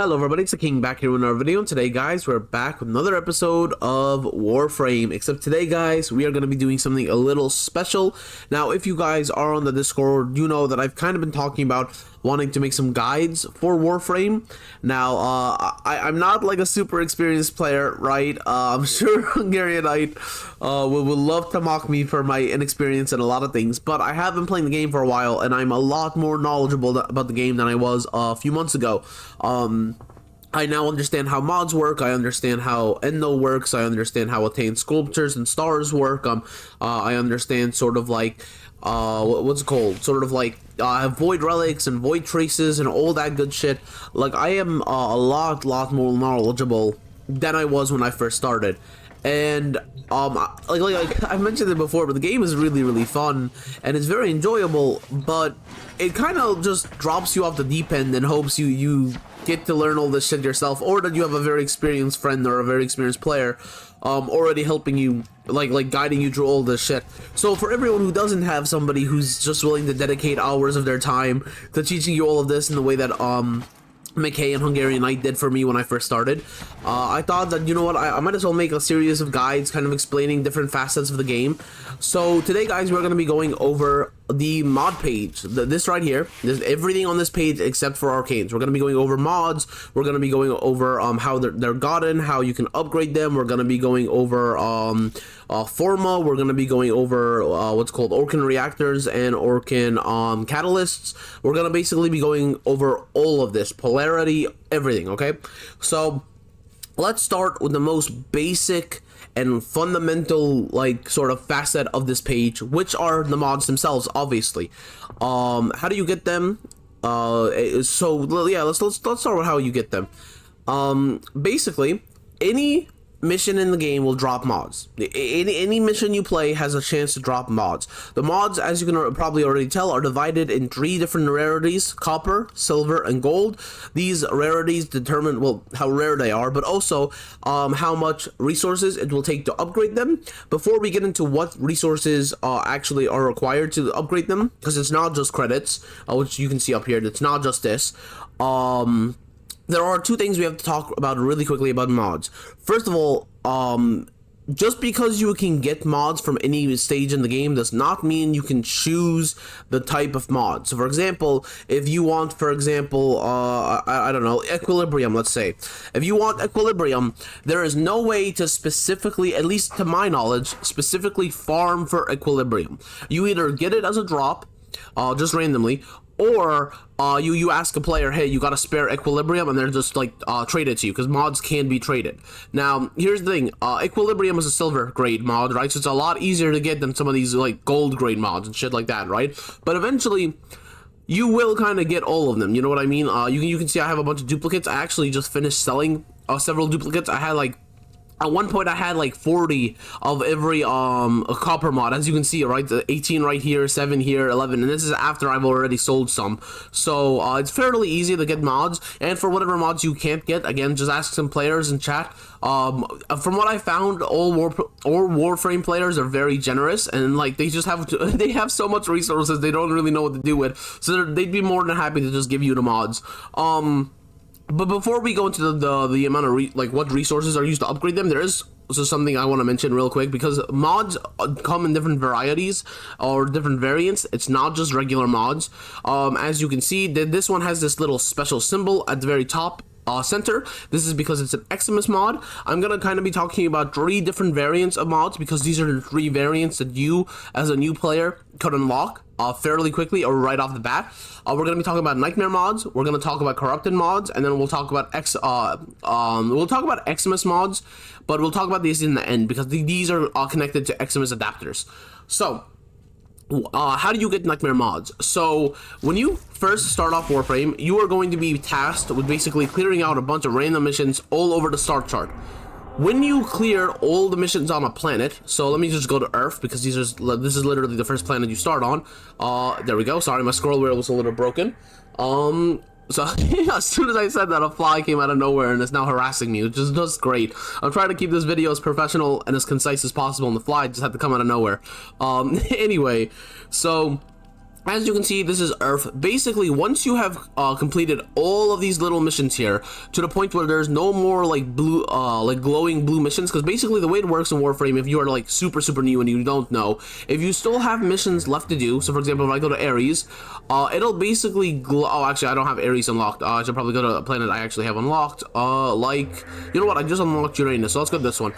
Hello everybody, it's the King back here with another video, and today guys, we're back with another episode of Warframe, except today guys, we are going to be doing something a little special. Now, if you guys are on the Discord, you know that I've kind of been talking about wanting to make some guides for Warframe. Now, I'm not like a super experienced player, right? I'm sure Hungarianite would love to mock me for my inexperience in a lot of things, but I have been playing the game for a while, and I'm a lot more knowledgeable about the game than I was a few months ago. I now understand how mods work, I understand how Endo works, I understand how Attain Sculptures and Stars work, I understand sort of like, what's it called, sort of like, Void Relics and Void Traces and all that good shit. Like, I am a lot more knowledgeable than I was when I first started. And like I've mentioned it before, but the game is really fun and it's very enjoyable, but it kind of just drops you off the deep end and hopes you get to learn all this shit yourself, or that you have a very experienced friend or a very experienced player already helping you, like guiding you through all this shit. So for everyone who doesn't have somebody who's just willing to dedicate hours of their time to teaching you all of this in the way that McKay and Hungarianite did for me when I first started, I thought that, you know what, I might as well make a series of guides kind of explaining different facets of the game. So today guys, we're going to be going over the mod page, this right here. There's everything on this page except for arcanes. We're going to be going over mods, we're going to be going over how they're gotten, how you can upgrade them, we're going to be going over Forma, we're going to be going over what's called Orokin Reactors and Orokin Catalysts. We're going to basically be going over all of this, polarity, everything, okay? So let's start with the most basic and fundamental, like, sort of facet of this page, which are the mods themselves, obviously. How do you get them? So yeah, let's start with how you get them. Basically, any mission in the game will drop mods. Any mission you play has a chance to drop mods. The mods, as you can probably already tell, are divided in 3 different rarities: copper, silver, and gold. These rarities determine, well, how rare they are, but also how much resources it will take to upgrade them. Before we get into what resources actually are required to upgrade them, because it's not just credits, which you can see up here, it's not just this. There are 2 things we have to talk about really quickly about mods. First of all, just because you can get mods from any stage in the game does not mean you can choose the type of mod. So for example, if you want, for example, I don't know, Equilibrium, let's say. If you want Equilibrium, there is no way to specifically, at least to my knowledge, specifically farm for Equilibrium. You either get it as a drop, just randomly, or you ask a player, hey, you got a spare Equilibrium, and they're just like trade it to you, because mods can be traded. Now here's the thing, Equilibrium is a silver grade mod, right? So it's a lot easier to get than some of these like gold grade mods and shit like that, right? But eventually you will kind of get all of them, you know what I mean? You can see I have a bunch of duplicates. I actually just finished selling several duplicates. I had like, at one point I had like 40 of every copper mod, as you can see, right? The 18 right here, 7 here, 11, and this is after I've already sold some. So it's fairly easy to get mods, and for whatever mods you can't get, again, just ask some players in chat. From what I found, all Warframe players are very generous, and like they just have they have so much resources they don't really know what to do with, so they'd be more than happy to just give you the mods. But before we go into the amount of like what resources are used to upgrade them, there is also something I want to mention real quick, because mods come in different varieties or different variants. It's not just regular mods. As you can see, this one has this little special symbol at the very top center. This is because it's an Exilus mod. I'm gonna kind of be talking about 3 different variants of mods, because these are the 3 variants that you as a new player could unlock fairly quickly or right off the bat. We're going to be talking about nightmare mods, we're going to talk about corrupted mods, and then we'll talk about Exilus mods, but we'll talk about these in the end, because these are connected to Exilus adapters. So how do you get nightmare mods? So when you first start off Warframe, you are going to be tasked with basically clearing out a bunch of random missions all over the start chart. When you clear all the missions on a planet, so let me just go to Earth, because this is literally the first planet you start on. There we go. Sorry, my scroll wheel was a little broken. So as soon as I said that, a fly came out of nowhere and is now harassing me, which is just great. I'm trying to keep this video as professional and as concise as possible, and the fly just had to come out of nowhere. Anyway, so As you can see, this is Earth. Basically, once you have completed all of these little missions here to the point where there's no more like blue, like glowing blue missions, because basically the way it works in Warframe, if you are like super new and you don't know, if you still have missions left to do, so for example, if I go to Ares, it'll basically glow. Oh, actually, I don't have Ares unlocked. I should probably go to a planet I actually have unlocked. Like, you know what? I just unlocked Uranus, so let's go to this one.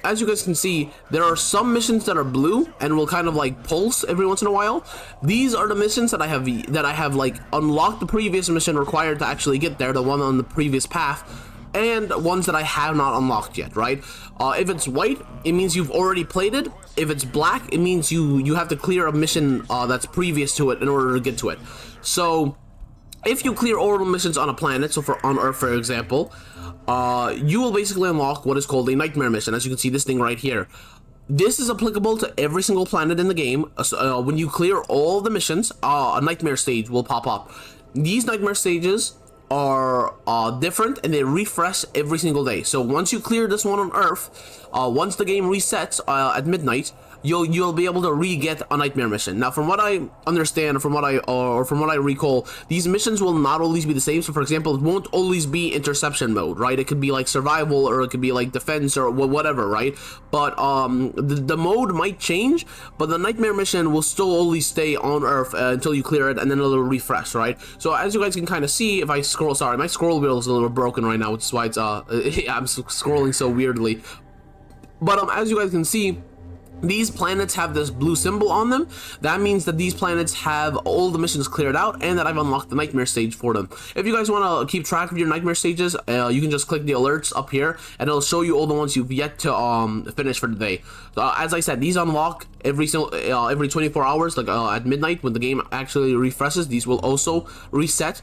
As you guys can see, there are some missions that are blue and will kind of like pulse every once in a while. These are the missions that I have like unlocked the previous mission required to actually get there, the one on the previous path, and ones that I have not unlocked yet, right? If it's white, it means you've already played it. If it's black, it means you have to clear a mission that's previous to it in order to get to it. So if you clear all the missions on a planet, so on Earth for example, you will basically unlock what is called a nightmare mission. As you can see, this thing right here. This is applicable to every single planet in the game. When you clear all the missions, a nightmare stage will pop up. These nightmare stages are different and they refresh every single day. So once you clear this one on Earth, once the game resets at midnight, you'll be able to re-get a nightmare mission. Now, from what I understand, from what I recall, these missions will not always be the same. So, for example, it won't always be interception mode, right? It could be like survival, or it could be like defense, or whatever, right? But the mode might change, but the nightmare mission will still always stay on Earth until you clear it, and then it'll refresh, right? So, as you guys can kind of see, if I scroll, sorry, my scroll wheel is a little broken right now, which is why it's I'm scrolling so weirdly. But as you guys can see, these planets have this blue symbol on them. That means that these planets have all the missions cleared out and that I've unlocked the nightmare stage for them. If you guys want to keep track of your nightmare stages, you can just click the alerts up here and it'll show you all the ones you've yet to finish for the day. So, as I said, these unlock every 24 hours, like at midnight when the game actually refreshes. These will also reset.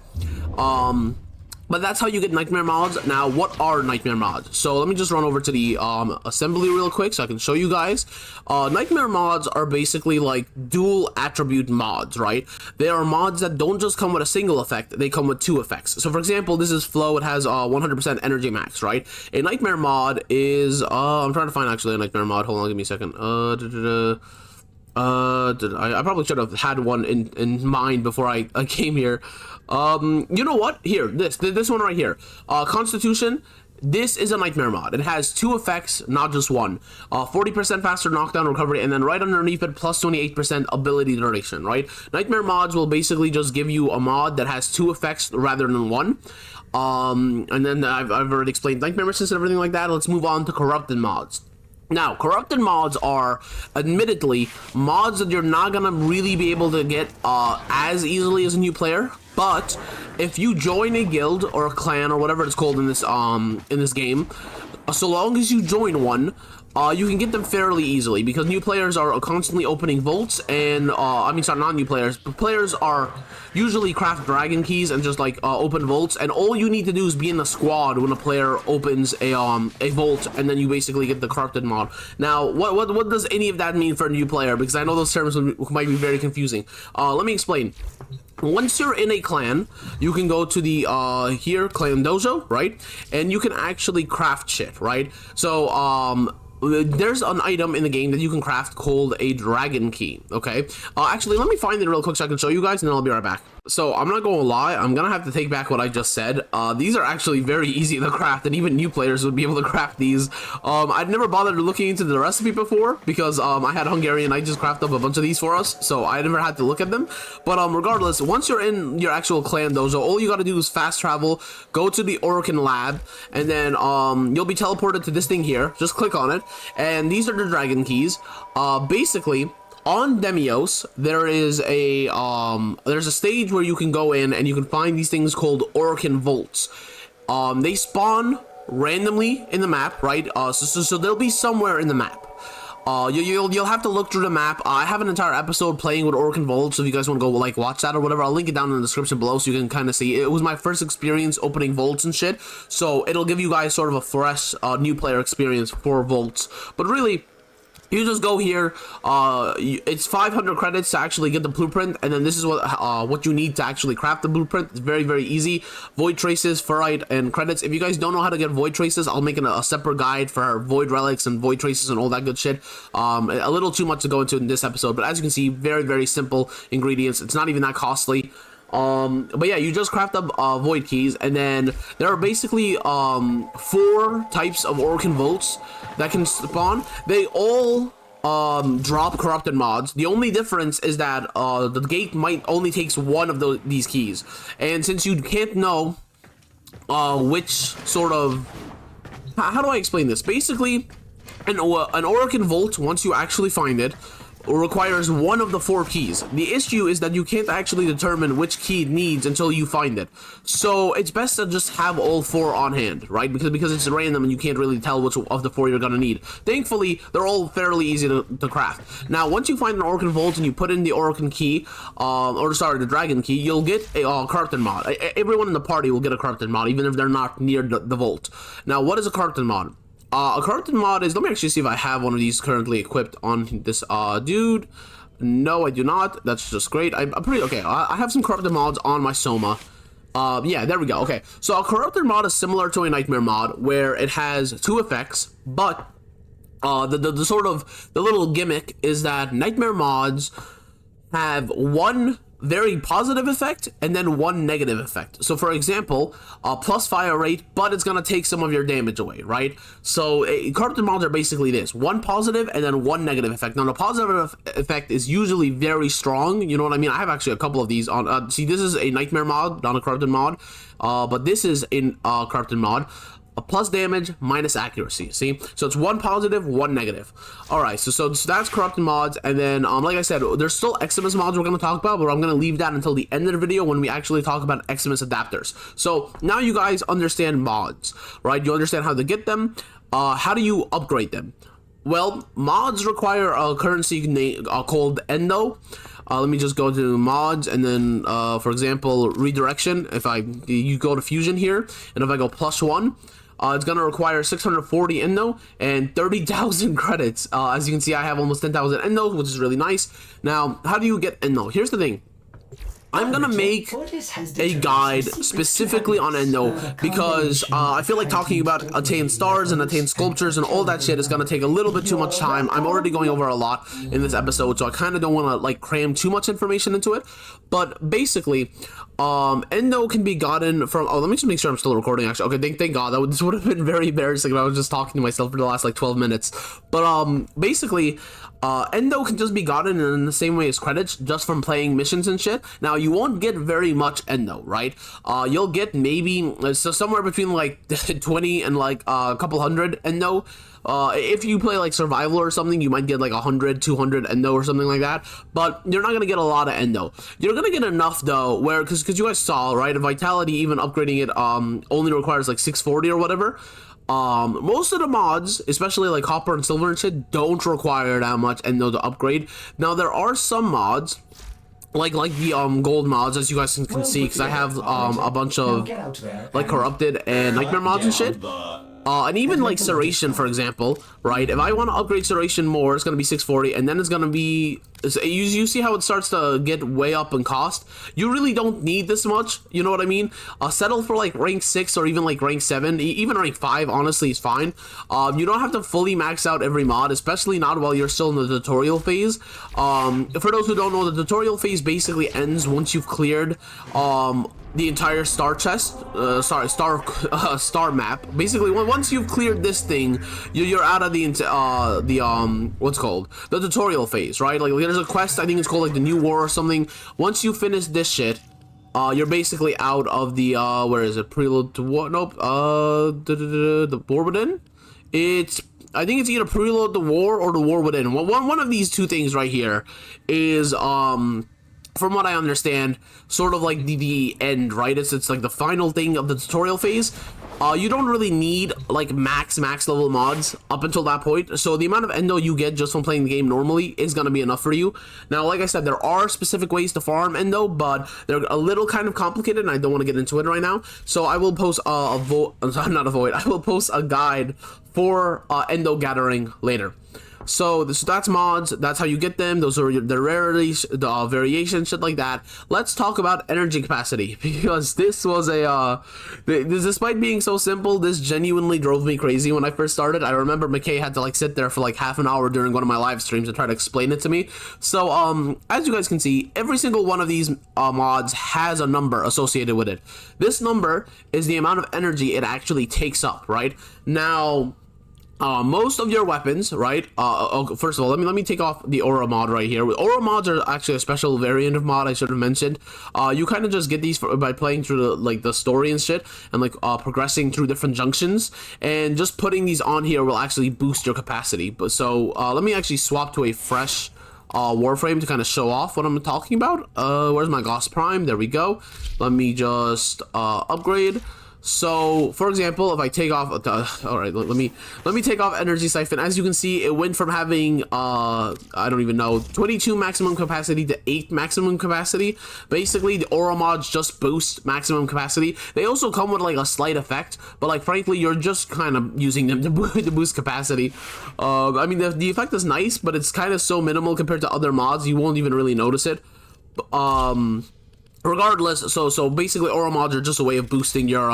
But that's how you get nightmare mods. Now, what are nightmare mods? So let me just run over to the assembly real quick so I can show you guys. Nightmare mods are basically like dual attribute mods, right? They are mods that don't just come with a single effect, they come with two effects. So for example, this is Flow, it has 100% energy max, right? A nightmare mod is, I'm trying to find actually a nightmare mod. Hold on, give me a second. I probably should have had one in mind before I came here. You know what? Here, this one right here. Constitution. This is a nightmare mod. It has two effects, not just one. 40% faster knockdown recovery, and then right underneath it, plus 28% ability duration, right? Nightmare mods will basically just give you a mod that has two effects rather than one. And then I've already explained nightmare missions and everything like that. Let's move on to corrupted mods. Now, corrupted mods are, admittedly, mods that you're not gonna really be able to get as easily as a new player. But if you join a guild or a clan or whatever it's called in this game, so long as you join one, you can get them fairly easily because new players are constantly opening vaults, and I mean, sorry, not new players, but players are usually craft dragon keys and just like open vaults, and all you need to do is be in the squad when a player opens a vault, and then you basically get the corrupted mod. Now, what does any of that mean for a new player? Because I know those terms might be very confusing. Let me explain. Once you're in a clan, you can go to the here clan dojo, right? And you can actually craft shit, right? So there's an item in the game that you can craft called a dragon key. Okay, actually, let me find it real quick so I can show you guys, and then I'll be right back. So I'm not gonna lie, I'm gonna have to take back what I just said. These are actually very easy to craft, and even new players would be able to craft these. I'd never bothered looking into the recipe before because I had Hungarian. I just crafted up a bunch of these for us, so I never had to look at them. But regardless, once you're in your actual clan dojo, all you gotta do is fast travel, go to the Orokin lab, and then you'll be teleported to this thing here. Just click on it, and these are the dragon keys. Basically, on Demios, there is there's a stage where you can go in and you can find these things called Orokin vaults. They spawn randomly in the map, right? So they'll be somewhere in the map. You'll have to look through the map. I have an entire episode playing with Orokin vaults, so if you guys want to go like watch that or whatever, I'll link it down in the description below so you can kind of see. It was my first experience opening vaults and shit, so it'll give you guys sort of a fresh new player experience for vaults. But really, you just go here. It's 500 credits to actually get the blueprint, and then this is what you need to actually craft the blueprint. It's very, very easy. Void traces, ferrite, and credits. If you guys don't know how to get void traces, I'll make a separate guide for void relics and void traces and all that good shit. A little too much to go into in this episode, but as you can see, very, very simple ingredients. It's not even that costly. But yeah, you just craft up void keys, and then there are basically 4 types of Orokin Volts that can spawn. They all drop corrupted mods. The only difference is that the gate might only takes one of these keys, and since you can't know which sort of, how do I explain this? Basically, an Orokin Volt, once you actually find it, requires one of the 4 keys. The issue is that you can't actually determine which key it needs until you find it. So it's best to just have all 4 on hand, right? Because it's random and you can't really tell which of the 4 you're gonna need. Thankfully, they're all fairly easy to craft. Now, once you find an Orokin Volt and you put in the Orokin key, the Dragon key, you'll get a corrupted mod. Everyone in the party will get a corrupted mod, even if they're not near the Volt. Now, what is a corrupted mod? A corrupted mod is, let me actually see if I have one of these currently equipped on this dude. No, I do not. That's just great. I'm pretty okay. I have some corrupted mods on my Soma. Yeah, there we go. Okay, so a corrupted mod is similar to a nightmare mod, where it has 2 effects, but the sort of the little gimmick is that nightmare mods have one very positive effect and then one negative effect. So for example, plus fire rate, but it's gonna take some of your damage away, right? So corrupted mods are basically this: one positive and then one negative effect. Now the positive effect is usually very strong, you know what I mean? I have actually a couple of these on, see, this is a nightmare mod, not a corrupted mod, but this is in corrupted mod. A plus damage minus accuracy. See, so it's one positive, one negative. All right, so that's corrupted mods, and then like I said, there's still Exilus mods we're going to talk about, but I'm going to leave that until the end of the video when we actually talk about Exilus adapters. So now you guys understand mods, right? You understand how to get them. How do you upgrade them? Well, mods require a currency called Endo. Let me just go to mods, and then for example, redirection. If you go to fusion here, and if I go +1, it's going to require 640 Endo and 30,000 credits. As you can see, I have almost 10,000 Endo, which is really nice. Now, how do you get Endo? Here's the thing. I'm gonna make a guide specifically on Endo because I feel like talking about attained stars and attained sculptures and all that shit is gonna take a little bit too much time. I'm already going over a lot in this episode, so I kind of don't want to like cram too much information into it. But basically, Endo can be gotten from, let me just make sure I'm still recording actually. Okay, thank God. This would have been very embarrassing if I was just talking to myself for the last like 12 minutes. But basically, Endo can just be gotten in the same way as credits, just from playing missions and shit. Now, you won't get very much Endo, right? You'll get maybe so somewhere between like 20 and like a couple hundred Endo. If you play like survival or something, you might get like 100, 200 Endo or something like that, but you're not gonna get a lot of Endo. You're gonna get enough though, where because you guys saw, right, Vitality, even upgrading it only requires like 640 or whatever. Most of the mods, especially like copper and silver and shit, don't require that much Endo to upgrade. Now there are some mods like the gold mods, as you guys can see, because I have a bunch of like corrupted and nightmare mods and shit. And even like Serration, for example, right? If I want to upgrade Serration more, it's going to be 640, and then it's going to be, you see how it starts to get way up in cost? You really don't need this much, you know what I mean? Settle for like rank 6 or even like rank 7, even rank 5, honestly, is fine. You don't have to fully max out every mod, especially not while you're still in the tutorial phase. For those who don't know, the tutorial phase basically ends once you've cleared the entire star chest, star map. Basically, once you've cleared this thing, you're out of the what's called the tutorial phase, right? Like there's a quest, I think it's called like the New War or something. Once you finish this shit, you're basically out of the where is it? Prelude to what? Nope. The War Within. I think it's either Prelude to War or the War Within. One of these two things right here is from what I understand, sort of like the end, right? It's like the final thing of the tutorial phase. You don't really need like max level mods up until that point, so the amount of Endo you get just from playing the game normally is gonna be enough for you. Now, like I said, there are specific ways to farm Endo, but they're a little kind of complicated, and I don't want to get into it right now. So I will post I will post a guide for Endo gathering later. So that's mods. That's how you get them. Those are the rarities, the variations, shit like that. Let's talk about energy capacity, because this was despite being so simple, this genuinely drove me crazy when I first started. I remember McKay had to like sit there for like half an hour during one of my live streams to try to explain it to me. So as you guys can see, every single one of these mods has a number associated with it. This number is the amount of energy it actually takes up, right? Now, most of your weapons, right? First of all, let me take off the aura mod right here. Aura mods are actually a special variant of mod I should have mentioned. You kind of just get these by playing through the story and shit, and like progressing through different junctions, and just putting these on here will actually boost your capacity. But so let me actually swap to a fresh Warframe to kind of show off what I'm talking about. Where's my Gloss Prime? There we go. Let me just upgrade. So, for example, if I take off, all right, let me take off Energy Siphon. As you can see, it went from having, I don't even know, 22 maximum capacity to 8 maximum capacity. Basically, the aura mods just boost maximum capacity. They also come with like a slight effect, but like frankly, you're just kind of using them to boost capacity. I mean, the effect is nice, but it's kind of so minimal compared to other mods, you won't even really notice it. Regardless, so basically aura mods are just a way of boosting your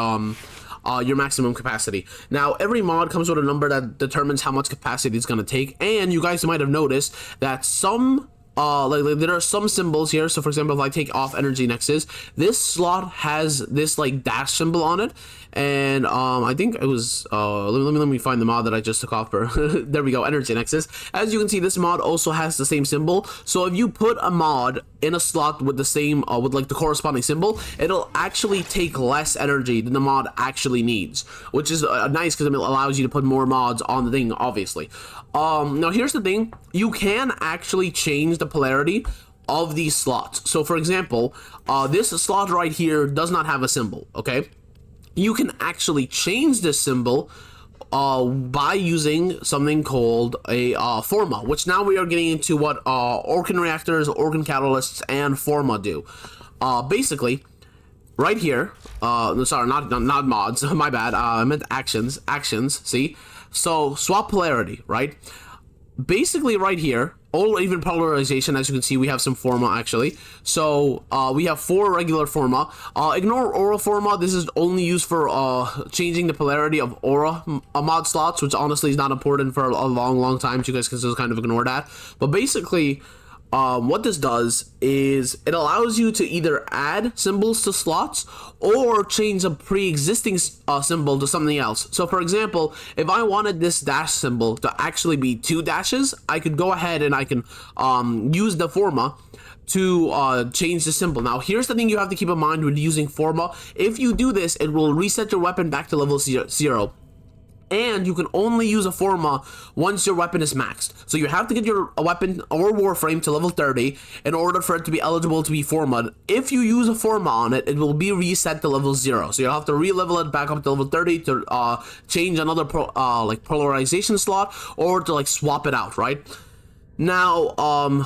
maximum capacity. Now, every mod comes with a number that determines how much capacity it's going to take, and you guys might have noticed that some there are some symbols here. So for example, if I take off Energy Nexus, this slot has this like dash symbol on it, and I think it was let me find the mod that I just took off for. There we go, Energy Nexus. As you can see, this mod also has the same symbol. So if you put a mod in a slot with the same with like the corresponding symbol, it'll actually take less energy than the mod actually needs, which is nice because it allows you to put more mods on the thing, obviously. Now here's the thing, you can actually change the polarity of these slots. So for example, this slot right here does not have a symbol, okay? You can actually change this symbol by using something called a Forma, which now we are getting into what Orokin Reactors, Orokin Catalysts, and Forma do. Basically, right here, sorry, not mods, my bad, I meant actions, see? So, swap polarity, right? Basically, right here, or even polarization, as you can see, we have some Forma, actually. So, we have 4 regular Forma. Ignore Aura Forma. This is only used for changing the polarity of Aura mod slots, which honestly is not important for a long time, so you guys can just kind of ignore that. But basically, what this does is it allows you to either add symbols to slots or change a pre-existing symbol to something else. So for example, if I wanted this dash symbol to actually be 2 dashes, I could go ahead and I can use the Forma to change the symbol. Now here's the thing you have to keep in mind when using Forma. If you do this, it will reset your weapon back to level 0. And you can only use a Forma once your weapon is maxed. So you have to get your weapon or Warframe to level 30 in order for it to be eligible to be Forma'd. If you use a Forma on it, it will be reset to level 0. So you'll have to re-level it back up to level 30 to change another like polarization slot, or to like swap it out, right? Now,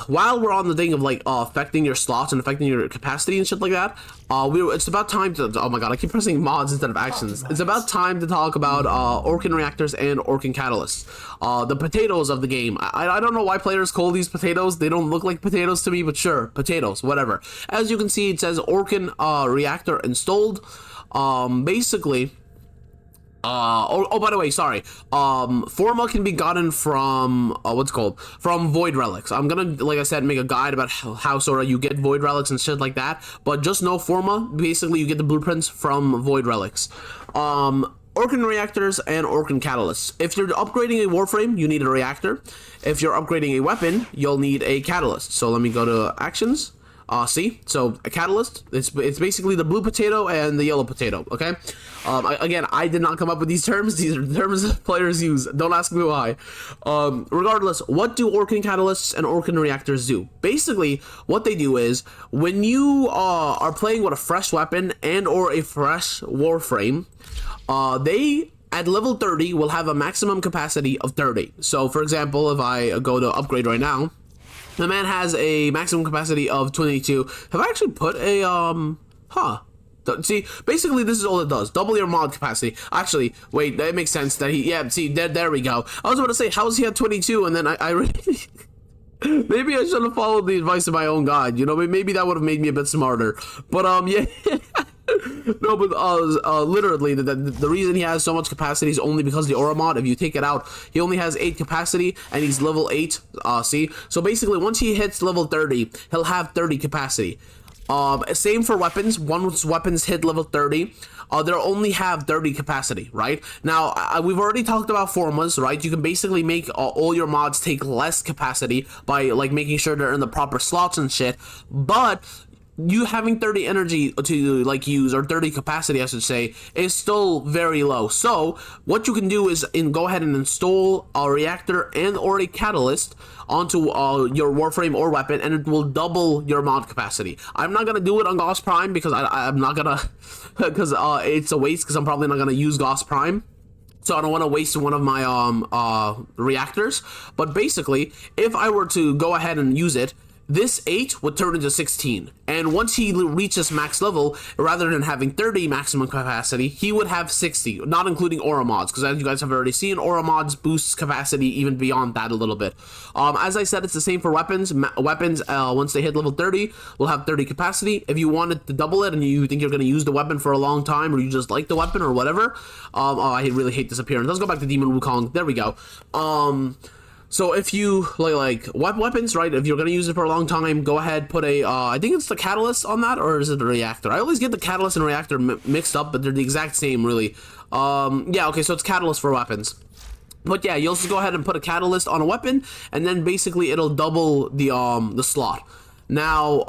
while we're on the thing of like affecting your slots and affecting your capacity and shit like that, it's about time to, oh my god, I keep pressing mods instead of actions. It's about time to talk about Orokin Reactors and Orokin Catalysts, the potatoes of the game. I don't know why players call these potatoes. They don't look like potatoes to me, but sure, potatoes, whatever. As you can see, it says Orokin Reactor installed. Basically, by the way, sorry. Forma can be gotten from from Void Relics. I'm gonna, like I said, make a guide about how sort of you get Void Relics and shit like that. But just know Forma, basically you get the blueprints from Void Relics. Orokin Reactors and Orokin Catalysts. If you're upgrading a Warframe, you need a reactor. If you're upgrading a weapon, you'll need a catalyst. So let me go to actions. See, so a catalyst, it's basically the blue potato and the yellow potato, okay? Again, I did not come up with these terms. These are the terms players use. Don't ask me why. Regardless, what do Orokin Catalysts and Orokin Reactors do? Basically, what they do is, when you are playing with a fresh weapon and or a fresh Warframe, they at level 30 will have a maximum capacity of 30. So, for example, if I go to upgrade right now, the man has a maximum capacity of 22. Have I actually put a, See, basically this is all it does. Double your mod capacity. Actually, wait, that makes sense that he, yeah, see, there we go. I was about to say, how is he at 22? And then I really... maybe I should have followed the advice of my own guide, you know, maybe that would have made me a bit smarter. But, yeah... No, but literally the reason he has so much capacity is only because the aura mod. If you take it out, he only has 8 capacity and he's level 8. See, so basically once he hits level 30, he'll have 30 capacity. Same for weapons. Once weapons hit level 30, they'll only have 30 capacity, right? Now, we've already talked about formas, right? You can basically make all your mods take less capacity by like making sure they're in the proper slots and shit, but you having 30 energy to like use, or 30 capacity I should say, is still very low. So what you can do is go ahead and install a reactor and or a catalyst onto your Warframe or weapon, and it will double your mod capacity. I'm not gonna do it on Gauss Prime because I'm not gonna because it's a waste, because I'm probably not gonna use Gauss Prime. So I don't want to waste one of my reactors. But basically, if I were to go ahead and use it, this 8 would turn into 16, and once he reaches max level, rather than having 30 maximum capacity, he would have 60, not including aura mods, because as you guys have already seen, aura mods boosts capacity even beyond that a little bit. As I said, it's the same for weapons. Weapons, once they hit level 30, will have 30 capacity. If you wanted to double it and you think you're going to use the weapon for a long time, or you just like the weapon or whatever, oh, I really hate this appearance. Let's go back to Demon Wukong. There we go. So if you like weapons, right, if you're going to use it for a long time, go ahead, put a, I think it's the catalyst on that, or is it the reactor? I always get the catalyst and reactor mixed up, but they're the exact same, really. Yeah, okay, so it's catalyst for weapons. But yeah, you'll just go ahead and put a catalyst on a weapon, and then basically it'll double the slot. Now,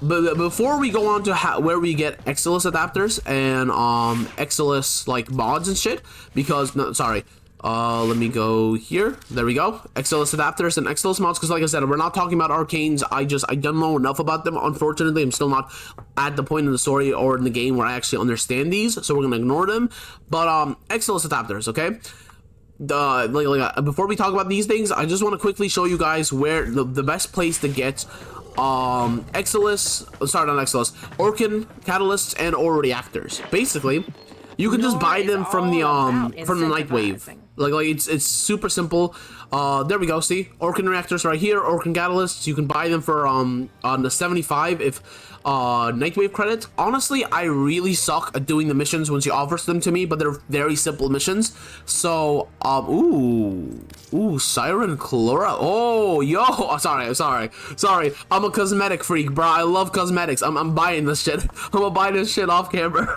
but before we go on to where we get Exilus adapters and Exilus like mods and shit, because, no, sorry. Let me go here. There we go. Exilus adapters and Exilus mods, because like I said, we're not talking about arcanes. I don't know enough about them. Unfortunately, I'm still not at the point in the story or in the game where I actually understand these, so we're gonna ignore them. But Exilus adapters, okay? Before we talk about these things, I just want to quickly show you guys where the best place to get Exilus, sorry, not Exilus, Orokin catalysts and or reactors. Basically, you can just buy them from the Nightwave. Like it's super simple. There we go. See, Orokin reactors right here. Orokin catalysts. You can buy them for on the 75 if Nightwave credits. Honestly, I really suck at doing the missions when she offers them to me, but they're very simple missions. So ooh, Siren Chlora. Oh, yo, sorry. I'm a cosmetic freak, bro. I love cosmetics. I'm buying this shit. I'm gonna buy this shit off camera.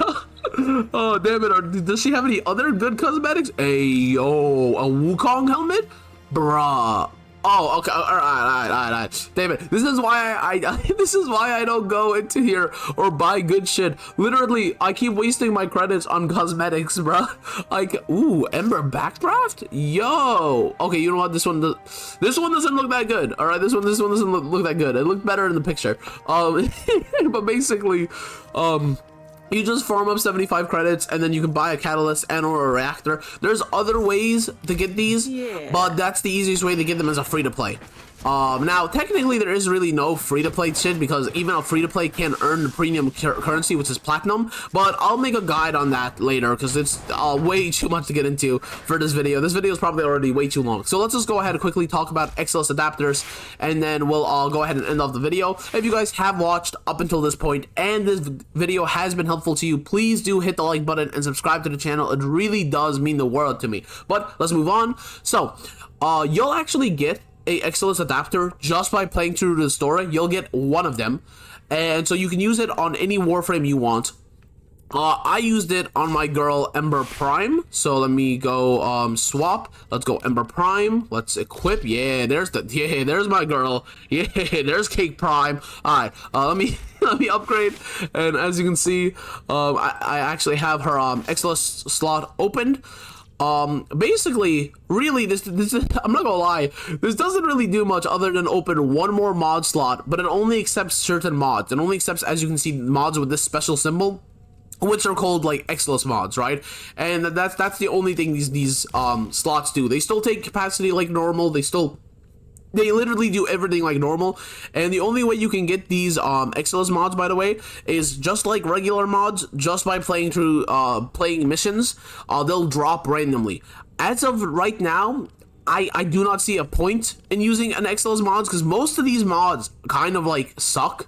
Oh, damn it. Does she have any other good cosmetics? Hey, yo, a Wukong helmet? Bruh. Oh, okay. All right. Damn it. This is why this is why I don't go into here or buy good shit. Literally, I keep wasting my credits on cosmetics, bruh. Like, ooh, Ember Backdraft? Yo. Okay, you know what? This one doesn't look that good. All right, this one doesn't look that good. It looked better in the picture. But basically, you just farm up 75 credits, and then you can buy a catalyst and or a reactor. There's other ways to get these, but that's the easiest way to get them as a free-to-play. Now, technically, there is really no free-to-play shit, because even a free-to-play can earn the premium currency, which is platinum, but I'll make a guide on that later, because it's way too much to get into for this video. This video is probably already way too long. So let's just go ahead and quickly talk about Exilus adapters, and then we'll go ahead and end off the video. If you guys have watched up until this point, and this video has been helpful to you, please do hit the like button and subscribe to the channel. It really does mean the world to me. But let's move on. So, you'll actually get a Exilus adapter just by playing through the story. You'll get one of them, and so you can use it on any Warframe you want. I used it on my girl Ember Prime, so let me go swap. Let's go Ember Prime. Let's equip. Yeah, there's my girl. Yeah, there's Cake Prime. All right, let me upgrade, and as you can see, I actually have her Exilus slot opened. Basically, really, this I'm not gonna lie, this doesn't really do much other than open one more mod slot, but it only accepts certain mods. It only accepts, as you can see, mods with this special symbol, which are called like Exilus mods, right? And that's the only thing these slots do. They still take capacity like normal. They still They literally do everything like normal, and the only way you can get these Exilus mods, by the way, is just like regular mods, just by playing through playing missions. They'll drop randomly. As of right now, I do not see a point in using an Exilus mods, because most of these mods kind of like suck.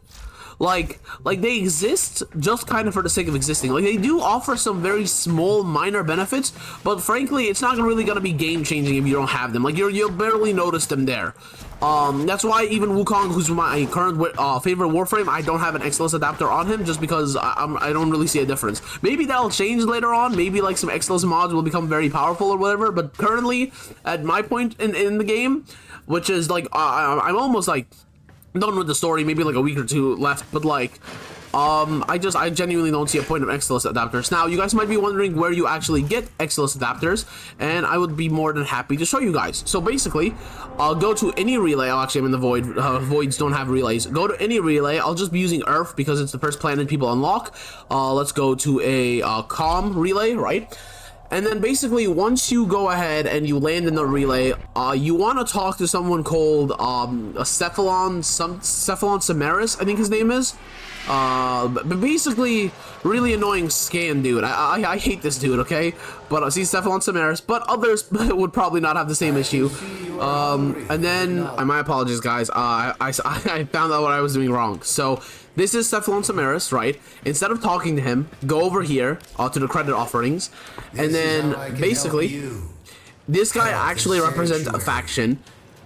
Like they exist just kind of for the sake of existing. Like, they do offer some very small minor benefits, but frankly it's not really gonna be game changing if you don't have them. Like, you'll barely notice them there. That's why even Wukong, who's my current favorite Warframe, I don't have an Exilus adapter on him, just because I don't really see a difference. Maybe that'll change later on. Maybe like some Exilus mods will become very powerful or whatever, but currently at my point in the game, which is like I'm almost like done with the story, maybe like a week or two left, but like I genuinely don't see a point of Exilus adapters. Now, you guys might be wondering where you actually get Exilus adapters, and I would be more than happy to show you guys. So basically, I'll go to any relay. Actually, I'm in the void. Voids don't have relays. Go to any relay. I'll just be using Earth because it's the first planet people unlock. Let's go to a calm relay, right? And then basically, once you go ahead and you land in the relay, you want to talk to someone called Cephalon Samaris, I think his name is. But basically, really annoying scan dude. I hate this dude, okay? But see, Cephalon Samaris, but others would probably not have the same issue. And then, my apologies, guys. I found out what I was doing wrong. So this is Cephalon Samaris, right? Instead of talking to him, go over here to the credit offerings, and then basically, this guy actually represents a faction.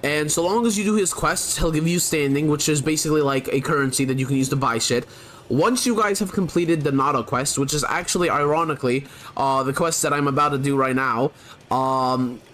And so long as you do his quests, he'll give you standing, which is basically like a currency that you can use to buy shit. Once you guys have completed the Nado quest, which is actually, ironically, the quest that I'm about to do right now,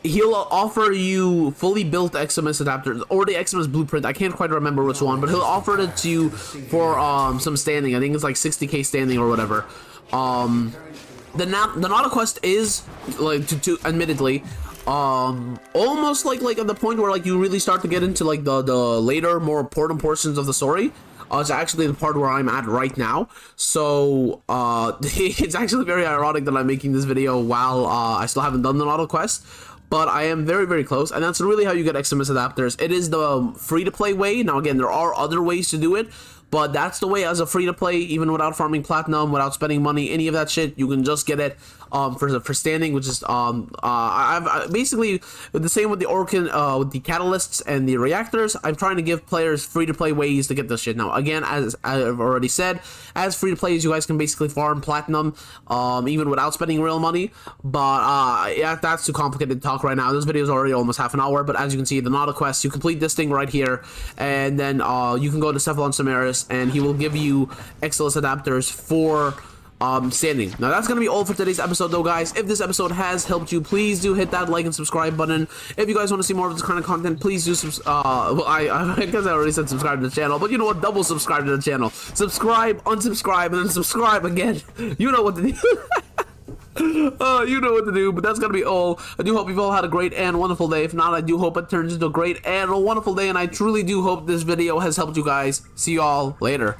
he'll offer you fully built Exilus adapters, or the Exilus blueprint. I can't quite remember which one, but he'll offer it to you for some standing. I think it's like 60k standing or whatever. The Nado quest is, like, admittedly, almost like at the point where like you really start to get into like the later, more important portions of the story. It's actually the part where I'm at right now. So it's actually very ironic that I'm making this video while I still haven't done the Nado quest, but I am very, very close. And that's really how you get Exilus adapters. It is the free-to-play way. Now again, there are other ways to do it, but that's the way as a free-to-play, even without farming platinum, without spending money, any of that shit. You can just get it for standing, which is I've basically the same with the Orokin with the catalysts and the reactors. I'm trying to give players free-to-play ways to get this shit. Now again, as I've already said, as free-to-plays, you guys can basically farm platinum even without spending real money. But yeah, that's too complicated to talk right now. This video is already almost half an hour, but as you can see, the Nado quest, you complete this thing right here, and then you can go to Cephalon Samaris, and he will give you Exilus adapters for standing. Now that's gonna be all for today's episode though, guys. If this episode has helped you, please do hit that like and subscribe button. If you guys want to see more of this kind of content, please do well, I guess I already said subscribe to the channel, but you know what, double subscribe to the channel. Subscribe, unsubscribe, and then subscribe again. You know what to do. You know what to do, but that's gonna be all. I do hope you've all had a great and wonderful day. If not, I do hope it turns into a great and a wonderful day, and I truly do hope this video has helped you guys. See you all later.